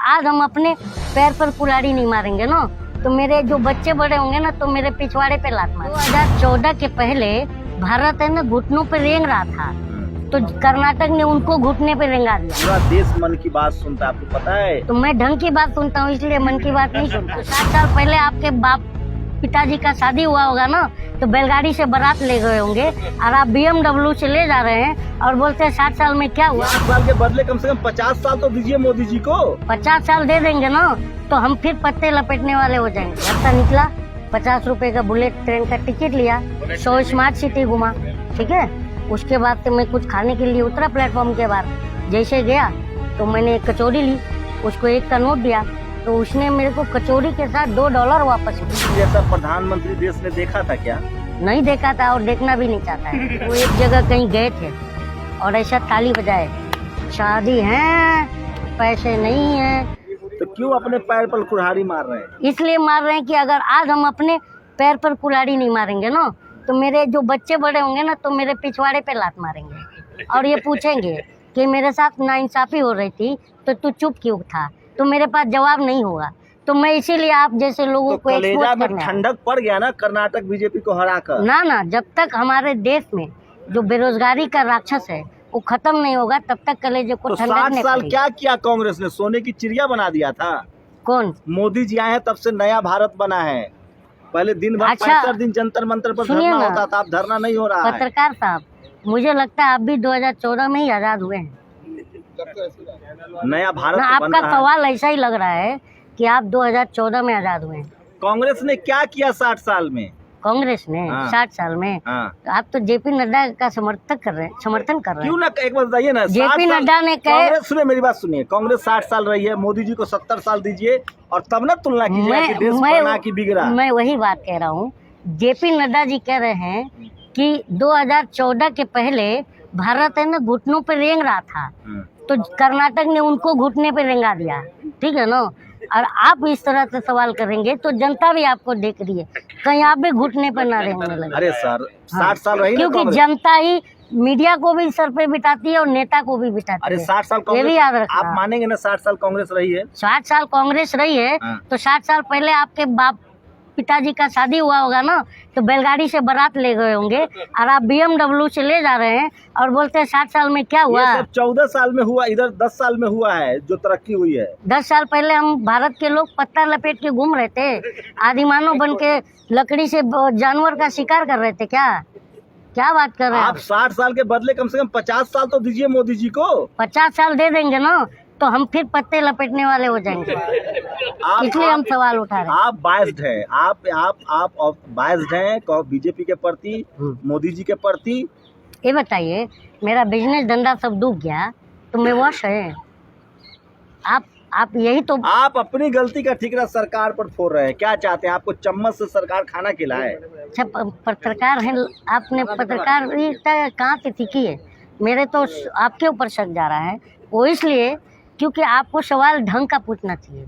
आज हम अपने पैर पर कुल्हाड़ी नहीं मारेंगे ना, तो मेरे जो बच्चे बड़े होंगे ना, तो मेरे पिछवाड़े पे लात मार। 2014 के पहले भारत है ना घुटनों पे रेंग रहा था, तो कर्नाटक ने उनको घुटने पे रेंगा दिया। पूरा देश मन की बात सुनता है, आपको पता है। तो मैं ढंग की बात सुनता हूँ, इसलिए मन की बात नहीं सुनता। 7 साल पहले आपके बाप पिताजी का शादी हुआ होगा ना, तो बैलगाड़ी से बारात ले गए होंगे, और आप BMW से ले जा रहे हैं और बोलते हैं 7 साल में क्या हुआ। 7 साल के बदले कम से कम 50 साल तो दीजिए मोदी जी को। 50 साल दे देंगे ना, तो हम फिर पत्ते लपेटने वाले हो जाएंगे। रास्ता निकला, 50 रुपए का बुलेट ट्रेन का टिकट लिया, 100 स्मार्ट सिटी घुमा, ठीक है। उसके बाद तो मैं कुछ खाने के लिए उतरा प्लेटफॉर्म के बाहर। जैसे गया तो मैंने एक कचौड़ी ली, उसको 1 का नोट दिया, तो उसने मेरे को कचौड़ी के साथ $2 वापस किया। जैसा प्रधानमंत्री देश ने देखा था क्या? नहीं देखा था और देखना भी नहीं चाहता है। वो एक जगह कहीं गए थे और ऐसा ताली बजाए, शादी है, पैसे नहीं है। तो क्यों अपने पैर पर कुल्हाड़ी मार रहे हैं? इसलिए मार रहे हैं कि अगर आज हम अपने पैर पर कुल्हाड़ी नहीं मारेंगे ना, तो मेरे जो बच्चे बड़े होंगे ना, तो मेरे पिछवाड़े पे लात मारेंगे और ये पूछेंगे कि मेरे साथ नाइंसाफी हो रही थी तो तू चुप क्यों था। तो मेरे पास जवाब नहीं होगा, तो मैं इसीलिए आप जैसे लोगों को कलेजा एक्सपोज में करने ठंडक पड़ गया ना कर्नाटक बीजेपी को हराकर। ना, जब तक हमारे देश में जो बेरोजगारी का राक्षस है वो खत्म नहीं होगा, तब तक कलेजे को तो ठंडक 60 नहीं साल पड़ेगी। क्या किया कांग्रेस ने? सोने की चिड़िया बना दिया था। कौन? मोदी जी आए हैं तब से नया भारत बना है। पहले दिन भर अच्छा, 65 दिन जंतर मंतर पर सुनिए धरना ना, होता था, अब धरना नहीं हो रहा है। पत्रकार साहब, मुझे लगता है आप भी 2014 में ही आजाद हुए हैं नया भारत ना। तो बन आपका रहा है। सवाल ऐसा ही लग रहा है कि आप 2014 में आजाद हुए हैं। कांग्रेस ने क्या किया 60 साल में? कांग्रेस ने हाँ। 60 साल में, हाँ। तो आप तो JP नड्डा का समर्थन कर रहे हैं। क्यों ना एक बार बताइए ना। 60 JP साल नड्डा ने कहे, कांग्रेस, सुनिए मेरी बात सुनिए, कांग्रेस 60 साल रही है, मोदी जी को 70 साल दीजिए और तब ना तुलना कीजिए कि देश बना कि बिगड़ा। मैं वही बात कह रहा हूँ। JP नड्डा जी कह रहे हैं कि 2014 के पहले भारत है ना घुटनों पे रेंग रहा था, तो कर्नाटक ने उनको घुटने पे रेंगा दिया, ठीक है ना। और आप इस तरह से सवाल करेंगे तो जनता भी आपको देख रही है, कहीं आप भी घुटने पर ना रेंगने लगे। अरे सर, 60 साल रही ना क्योंकि कांग्रेस। जनता ही मीडिया को भी सर पे बिठाती है और नेता को भी बिठाती अरे है। 60 साल ये भी याद कांग्रेस, रखना। आप मानेंगे ना 60 साल कांग्रेस रही है। 60 साल कांग्रेस रही है, हाँ। तो 60 साल पहले आपके बाप पिताजी का शादी हुआ होगा ना, तो बैलगाड़ी से बारात ले गए होंगे, और आप BMW से ले जा रहे हैं और बोलते हैं 60 साल में क्या हुआ। ये सब 14 साल में हुआ, इधर 10 साल में हुआ है जो तरक्की हुई है। 10 साल पहले हम भारत के लोग पत्ता लपेट के घूम रहे थे, आदिमानव बन के लकड़ी से जानवर का शिकार कर रहे थे। क्या बात कर रहे हैं आप 60 साल के बदले कम से कम 50 साल तो दीजिए मोदी जी को। 50 साल दे देंगे ना, तो हम फिर पत्ते लपेटने वाले हो जाएंगे। इसलिए हम सवाल उठा रहे हैं। आप बायस्ड हैं, आप बायस्ड हैं बीजेपी के प्रति, मोदी जी के प्रति। ये बताइए, मेरा बिजनेस धंधा सब डूब गया तो मैं वश है। आप यही तो। आप अपनी गलती का ठिकरा सरकार पर फोड़ रहे हैं। क्या चाहते हैं? आपको चम्मच से सरकार खाना खिलाए? अच्छा, पत्रकार हैं, आपने पत्रकारिता कहाँ से सीखी है? मेरे तो आपके ऊपर शक जा रहा है, वो इसलिए क्योंकि आपको सवाल ढंग का पूछना चाहिए।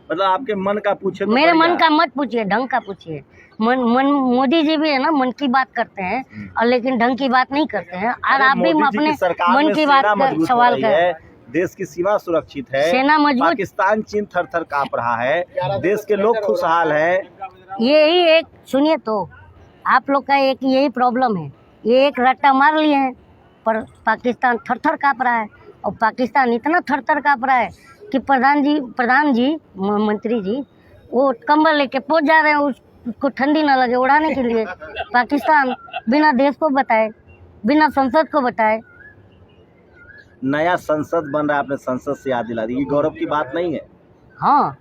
मतलब आपके मन का पूछे तो मेरे बढ़िया। मन का मत पूछिए, ढंग का पूछिए। मोदी जी भी है ना, मन की बात करते हैं और लेकिन ढंग की बात नहीं करते हैं, और आप भी मोदी जी अपने की सरकार मन में की बात सेना का मजबूत हो सवाल रही कर। है, देश की सीमा सुरक्षित है, सेना मजबूत, पाकिस्तान चीन थर थर कांप रहा है, देश के लोग खुशहाल है। यही एक सुनिए, तो आप लोग का एक यही प्रॉब्लम है, ये एक रट्टा मार लिए हैं, पर पाकिस्तान थर थर काँप रहा है। और पाकिस्तान इतना थर थर काँप रहा है कि प्रधान जी मंत्री जी वो कंबल लेके पहुंच जा रहे हैं उसको ठंडी ना लगे उड़ाने के लिए। पाकिस्तान बिना देश को बताए, बिना संसद को बताए। नया संसद बन रहा है, आपने संसद से याद दिला दी, ये गौरव की बात नहीं है? हाँ,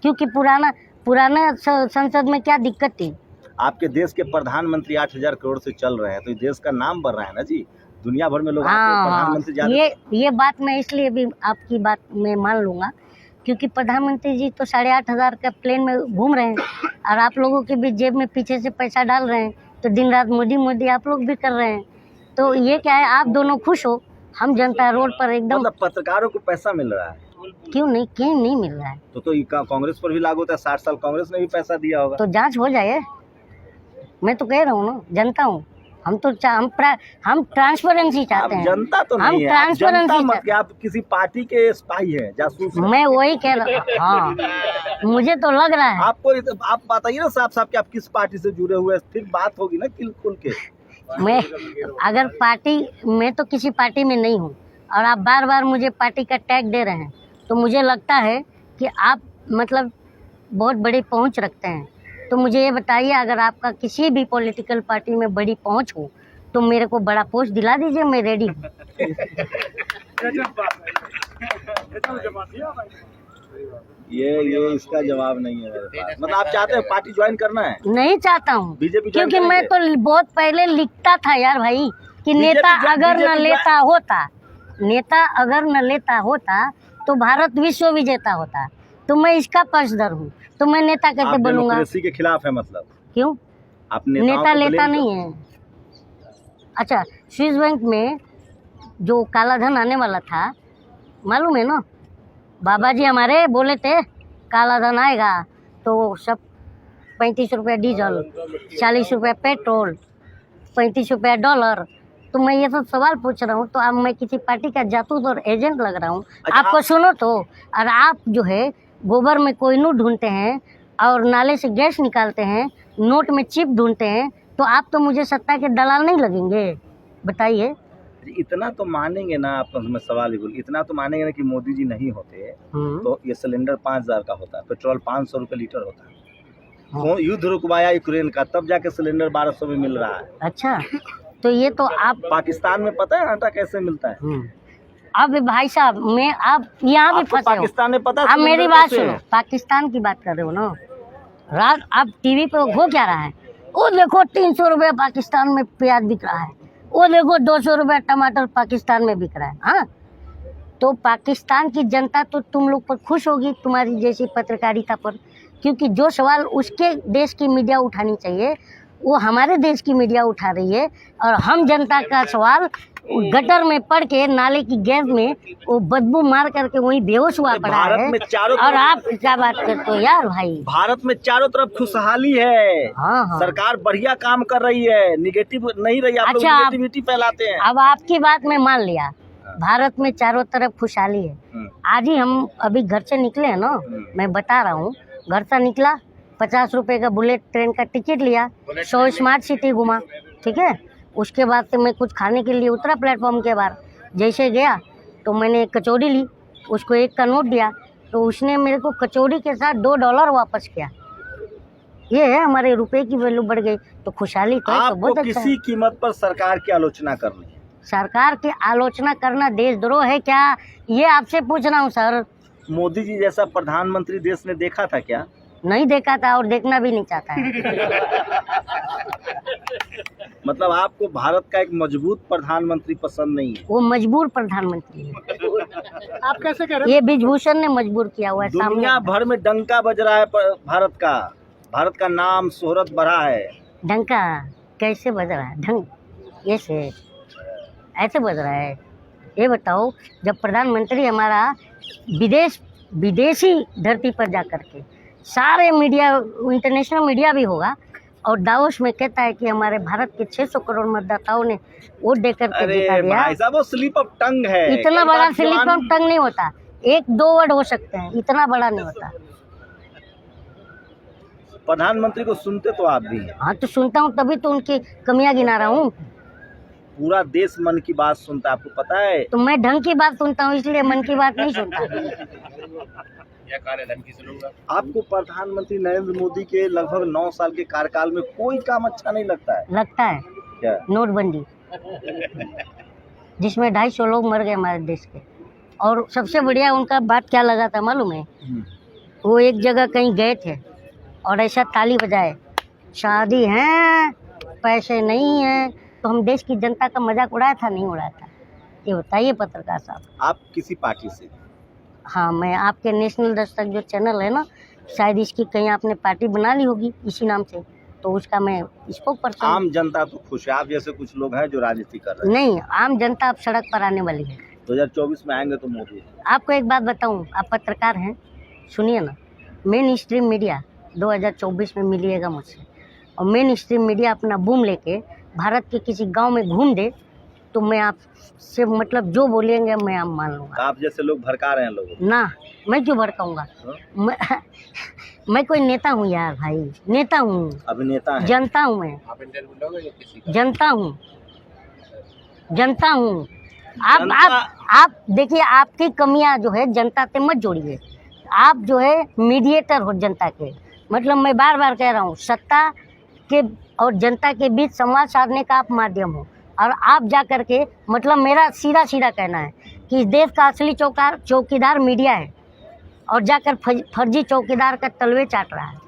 क्योंकि पुराना संसद में क्या दिक्कत थी? आपके देश के प्रधानमंत्री 8,000 करोड़ से चल रहे हैं, तो देश का नाम बढ़ रहा है ना जी। दुनिया भर में लोग आते हैं, प्रधानमंत्री ज्यादा। ये बात मैं इसलिए भी आपकी बात में मान लूंगा क्योंकि प्रधानमंत्री जी तो 8,500 का प्लेन में घूम रहे हैं, और आप लोगों के भी जेब में पीछे से पैसा डाल रहे हैं, तो दिन रात मोदी आप लोग भी कर रहे हैं। तो ये क्या है, आप दोनों खुश हो, हम जनता रोड पर एकदम। मतलब पत्रकारों को पैसा मिल रहा है? क्यों नहीं मिल रहा है? तो ये कांग्रेस पर भी लागू होता है। 60 साल कांग्रेस ने भी पैसा दिया होगा। तो जांच हो जाए। मैं तो कह रहा हूँ ना, जनता हूँ, हम ट्रांसपेरेंसी आप चाहते हैं। जनता तो हम नहीं है, आप जनता ट्रांसपेरेंसी मत कि आप किसी पार्टी के स्पाई हैं, जासूस हैं। मैं वही कह रहा हाँ, मुझे तो लग रहा है। आपको आप बताइए ना साफ साफ कि आप किस पार्टी से जुड़े हुए हैं, फिर बात होगी ना खुल के। मैं अगर पार्टी, मैं तो किसी पार्टी में नहीं हूँ और आप बार बार मुझे पार्टी का टैग दे रहे हैं, तो मुझे लगता है कि आप मतलब बहुत बड़ी पहुँच रखते हैं। तो मुझे ये बताइए, अगर आपका किसी भी पॉलिटिकल पार्टी में बड़ी पहुँच हो तो मेरे को बड़ा पोस्ट दिला दीजिए, मैं रेडी हूँ। ये इसका जवाब नहीं है मेरे पास। मतलब आप चाहते हैं पार्टी ज्वाइन करना है? नहीं चाहता हूँ, बीजेपी क्योंकि मैं तो बहुत पहले लिखता था यार भाई कि नेता अगर न लेता होता तो भारत विश्व विजेता होता। तो मैं इसका पक्षधर हूँ, तो मैं नेता कैसे आप बनूंगा? डेमोक्रेसी के खिलाफ है मतलब? क्यों? आप नेता लेता नहीं है। अच्छा, स्विस बैंक में जो काला धन आने वाला था, मालूम है ना? बाबा जी हमारे बोले थे काला धन आएगा तो सब 35 रुपये डीजल, 40 रुपये पेट्रोल, 35 रुपये डॉलर। तो मैं ये सब सवाल पूछ रहा हूँ, तो अब मैं किसी पार्टी का जासूस और एजेंट लग रहा हूँ? अच्छा, आपको सुनो तो, और आप जो है गोबर में कोहिनूर ढूंढते हैं और नाले से गैस निकालते हैं, नोट में चिप ढूंढते हैं, तो आप तो मुझे सत्ता के दलाल नहीं लगेंगे? बताइए। इतना तो मानेंगे ना आप? मैं सवाल ही बोल, इतना तो मानेंगे ना कि मोदी जी नहीं होते तो ये सिलेंडर 5000 का होता, पेट्रोल 500 रुपये लीटर होता। युद्ध रुकवाया यूक्रेन का, तब जाके सिलेंडर 1200 में मिल रहा है। अच्छा, तो ये तो आप पाकिस्तान में पता है आटा कैसे मिलता है? अब भाई साहब, मैं आप यहाँ भी फंसे हो। पाकिस्तान में पता है? आप मेरी बात सुनो, पाकिस्तान की बात कर रहे हो ना। रात आप टीवी पे हो क्या रहा है? वो देखो 300 रुपये पाकिस्तान में प्याज बिक रहा है, वो देखो 200 रुपये टमाटर पाकिस्तान में बिक रहा है। हाँ, तो पाकिस्तान की जनता तो तुम लोग पर खुश होगी, तुम्हारी जैसी पत्रकारिता पर, क्योंकि जो सवाल उसके देश की मीडिया उठानी चाहिए वो हमारे देश की मीडिया उठा रही है, और हम जनता का सवाल गटर में पड़ के नाले की गैस में वो बदबू मार करके वहीं बेहोश हुआ पड़ा है। और आप क्या बात करते हो यार भाई? भारत में चारों तरफ खुशहाली है। हाँ। सरकार बढ़िया काम कर रही है, निगेटिव नहीं रही। आप लोग निगेटिविटी फैलाते हैं। अब आपकी बात में मान लिया, भारत में चारों तरफ खुशहाली है। आज ही हम अभी घर से निकले हैं ना, मैं बता रहा हूँ, घर से निकला, 50 रुपए का बुलेट ट्रेन का टिकट लिया, 100 स्मार्ट सिटी घुमा, ठीक है। उसके बाद से मैं कुछ खाने के लिए उतरा प्लेटफॉर्म के बाहर, जैसे गया तो मैंने एक कचौड़ी ली, उसको 1 का नोट दिया, तो उसने मेरे को कचौड़ी के साथ $2 वापस किया। ये है हमारे रुपए की वैल्यू बढ़ गई, तो खुशहाली तो है, तो बहुत अच्छा है। किसी कीमत पर सरकार की आलोचना करनी है? सरकार की आलोचना करना देशद्रोह है क्या? ये आपसे पूछ रहा हूँ सर। मोदी जी जैसा प्रधानमंत्री देश ने देखा था क्या? नहीं देखा था और देखना भी नहीं चाहता है। मतलब आपको भारत का एक मजबूत प्रधानमंत्री पसंद नहीं है? वो मजबूर प्रधानमंत्री है। आप कैसे कह रहे हैं? ये ब्रिजभूषण ने मजबूर किया हुआ है। दुनिया भर में डंका बज रहा है भारत का नाम शोहरत बढ़ा है। डंका कैसे बज रहा है? ढंग ऐसे बज रहा है। ये बताओ, जब प्रधानमंत्री हमारा विदेशी धरती पर जा करके सारे मीडिया, इंटरनेशनल मीडिया भी होगा, और दावोस में कहता है कि हमारे भारत के 600 करोड़ मतदाताओं ने वोट देकर के जिता दिया। भाई साहब, वो स्लिप ऑफ टंग है। इतना बड़ा स्लिप ऑफ टंग नहीं होता, 1-2 वर्ड हो सकते हैं, इतना बड़ा नहीं होता। प्रधानमंत्री को सुनते तो आप भी हैं? हाँ, तो सुनता हूँ, तभी तो उनकी कमियां गिना रहा हूँ। पूरा देश मन की बात सुनता है, आपको पता है? तो मैं ढंग की बात सुनता हूँ, इसलिए मन की बात नहीं सुनता। आपको प्रधानमंत्री नरेंद्र मोदी के लगभग 9 साल के कार्यकाल में कोई काम अच्छा नहीं लगता है? लगता है। क्या? नोटबंदी, जिसमें 250 लोग मर गए हमारे देश के। और सबसे बढ़िया उनका बात क्या लगा था मालूम है? वो एक जगह कहीं गए थे और ऐसा ताली बजाए, शादी है, पैसे नहीं है, तो हम देश की जनता का मजाक उड़ाया था, नहीं उड़ाया था? ये बताइए पत्रकार साहब। आप किसी पार्टी से? हाँ, मैं आपके नेशनल दस्तक जो चैनल है ना, शायद इसकी कहीं आपने पार्टी बना ली होगी इसी नाम से, तो उसका मैं स्पोक पर्सन। आम जनता तो खुश है, आप जैसे कुछ लोग हैं जो राजनीति कर रहे हैं। नहीं, आम जनता अब सड़क पर आने वाली है। 2024 में आएंगे तो मोदी। आपको एक बात बताऊं, आप पत्रकार हैं, सुनिए ना, मेन स्ट्रीम मीडिया 2024 में मिलिएगा मुझसे, और मेन स्ट्रीम मीडिया अपना बूम लेके भारत के किसी गांव में घूम दे तो मैं आपसे मतलब जो बोलेंगे मैं आप मान लूँगा। आप जैसे लोग भड़का रहे हैं लोगों को। ना, मैं क्यों भड़काऊंगा? मैं कोई नेता हूँ यार भाई, नेता हूँ, अभिनेता हैं। जनता हूँ मैं, आप इंटरव्यू लोगे किसी का? जनता हूँ, जनता हूँ। जनता- आप देखिए, आपकी कमियां जो है जनता से मत जोड़िए। आप जो है मीडिएटर हो जनता के, मतलब मैं बार बार कह रहा हूँ, सत्ता के और जनता के बीच संवाद साधने का आप माध्यम हो। और आप जा कर के मतलब मेरा सीधा सीधा कहना है कि इस देश का असली चौकीदार मीडिया है और जाकर फर्जी चौकीदार का तलवे चाट रहा है।